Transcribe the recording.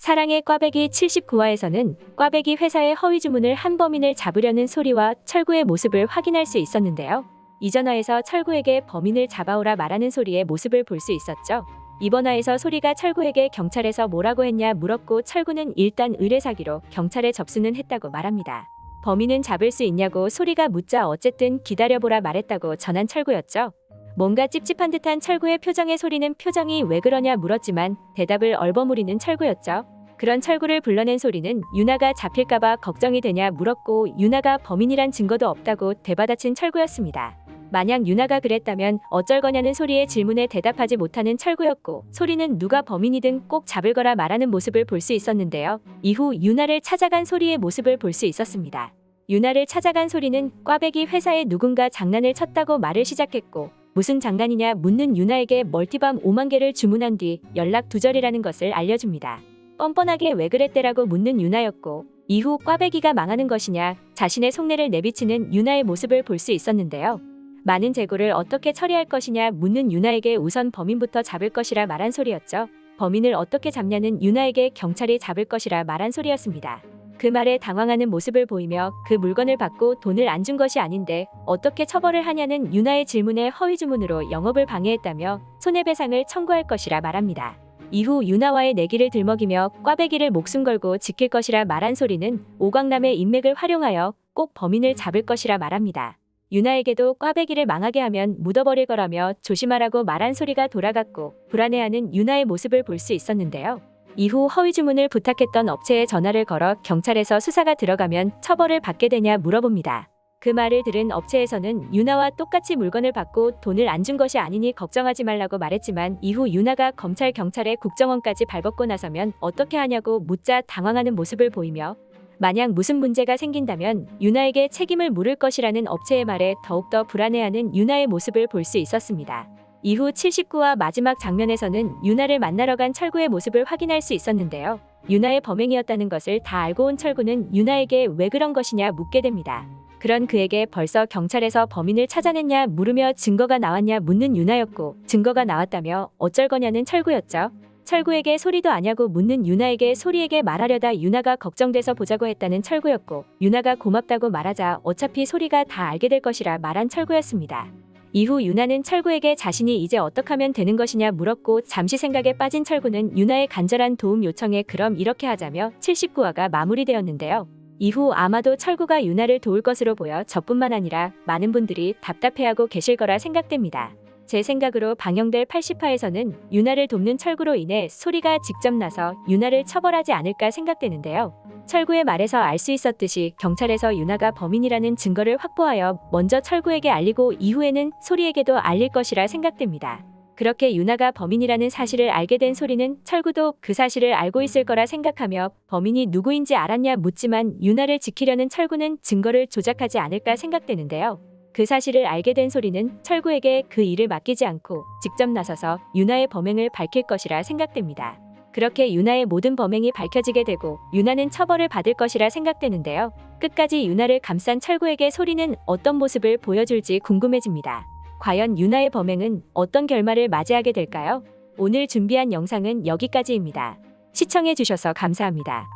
사랑의 꽈배기 79화에서는 꽈배기 회사의 허위 주문을 한 범인을 잡으려는 소리와 철구의 모습을 확인할 수 있었는데요. 이전 화에서 철구에게 범인을 잡아오라 말하는 소리의 모습을 볼 수 있었죠. 이번 화에서 소리가 철구에게 경찰에서 뭐라고 했냐 물었고 철구는 일단 의뢰사기로 경찰에 접수는 했다고 말합니다. 범인은 잡을 수 있냐고 소리가 묻자 어쨌든 기다려보라 말했다고 전한 철구였죠. 뭔가 찝찝한 듯한 철구의 표정에 소리는 표정이 왜 그러냐 물었지만 대답을 얼버무리는 철구였죠. 그런 철구를 불러낸 소리는 유나가 잡힐까봐 걱정이 되냐 물었고 유나가 범인이란 증거도 없다고 되받아친 철구였습니다. 만약 유나가 그랬다면 어쩔 거냐는 소리의 질문에 대답하지 못하는 철구였고 소리는 누가 범인이든 꼭 잡을 거라 말하는 모습을 볼 수 있었는데요. 이후 유나를 찾아간 소리의 모습을 볼 수 있었습니다. 유나를 찾아간 소리는 꽈배기 회사에 누군가 장난을 쳤다고 말을 시작했고 무슨 장난이냐 묻는 유나에게 멀티밤 5만 개를 주문한 뒤 연락 두절이라는 것을 알려줍니다. 뻔뻔하게 왜 그랬대라고 묻는 유나였고 이후 꽈배기가 망하는 것이냐 자신의 속내를 내비치는 유나의 모습을 볼 수 있었는데요. 많은 재고를 어떻게 처리할 것이냐 묻는 유나에게 우선 범인부터 잡을 것이라 말한 소리였죠. 범인을 어떻게 잡냐는 유나에게 경찰이 잡을 것이라 말한 소리였습니다. 그 말에 당황하는 모습을 보이며 그 물건을 받고 돈을 안 준 것이 아닌데 어떻게 처벌을 하냐는 유나의 질문에 허위 주문으로 영업을 방해했다며 손해배상을 청구할 것이라 말합니다. 이후 유나와의 내기를 들먹이며 꽈배기를 목숨 걸고 지킬 것이라 말한 소리는 오광남의 인맥을 활용하여 꼭 범인을 잡을 것이라 말합니다. 유나에게도 꽈배기를 망하게 하면 묻어버릴 거라며 조심하라고 말한 소리가 돌아갔고 불안해하는 유나의 모습을 볼 수 있었는데요. 이후 허위 주문을 부탁했던 업체에 전화를 걸어 경찰에서 수사가 들어가면 처벌을 받게 되냐 물어봅니다. 그 말을 들은 업체에서는 유나와 똑같이 물건을 받고 돈을 안 준 것이 아니니 걱정하지 말라고 말했지만 이후 유나가 검찰 경찰의 국정원까지 발벗고 나서면 어떻게 하냐고 묻자 당황하는 모습을 보이며 만약 무슨 문제가 생긴다면 유나에게 책임을 물을 것이라는 업체의 말에 더욱더 불안해하는 유나의 모습을 볼 수 있었습니다. 이후 79화 마지막 장면에서는 유나를 만나러 간 철구의 모습을 확인할 수 있었는데요. 유나의 범행이었다는 것을 다 알고 온 철구는 유나에게 왜 그런 것이냐 묻게 됩니다. 그런 그에게 벌써 경찰에서 범인을 찾아냈냐 물으며 증거가 나왔냐 묻는 유나였고 증거가 나왔다며 어쩔 거냐는 철구였죠. 철구에게 소리도 아냐고 묻는 유나에게 소리에게 말하려다 유나가 걱정돼서 보자고 했다는 철구였고 유나가 고맙다고 말하자 어차피 소리가 다 알게 될 것이라 말한 철구였습니다. 이후 유나는 철구에게 자신이 이제 어떡하면 되는 것이냐 물었고 잠시 생각에 빠진 철구는 유나의 간절한 도움 요청에 그럼 이렇게 하자며 79화가 마무리되었는데요. 이후 아마도 철구가 유나를 도울 것으로 보여 저뿐만 아니라 많은 분들이 답답해하고 계실 거라 생각됩니다. 제 생각으로 방영될 80화에서는 유나를 돕는 철구로 인해 소리가 직접 나서 유나를 처벌하지 않을까 생각되는데요. 철구의 말에서 알 수 있었듯이 경찰에서 유나가 범인이라는 증거를 확보하여 먼저 철구에게 알리고 이후에는 소리에게도 알릴 것이라 생각됩니다. 그렇게 유나가 범인이라는 사실을 알게 된 소리는 철구도 그 사실을 알고 있을 거라 생각하며 범인이 누구인지 알았냐 묻지만 유나를 지키려는 철구는 증거를 조작하지 않을까 생각되는데요. 그 사실을 알게 된 소리는 철구에게 그 일을 맡기지 않고 직접 나서서 유나의 범행을 밝힐 것이라 생각됩니다. 그렇게 유나의 모든 범행이 밝혀지게 되고 유나는 처벌을 받을 것이라 생각되는데요. 끝까지 유나를 감싼 철구에게 소리는 어떤 모습을 보여줄지 궁금해집니다. 과연 유나의 범행은 어떤 결말을 맞이하게 될까요? 오늘 준비한 영상은 여기까지입니다. 시청해주셔서 감사합니다.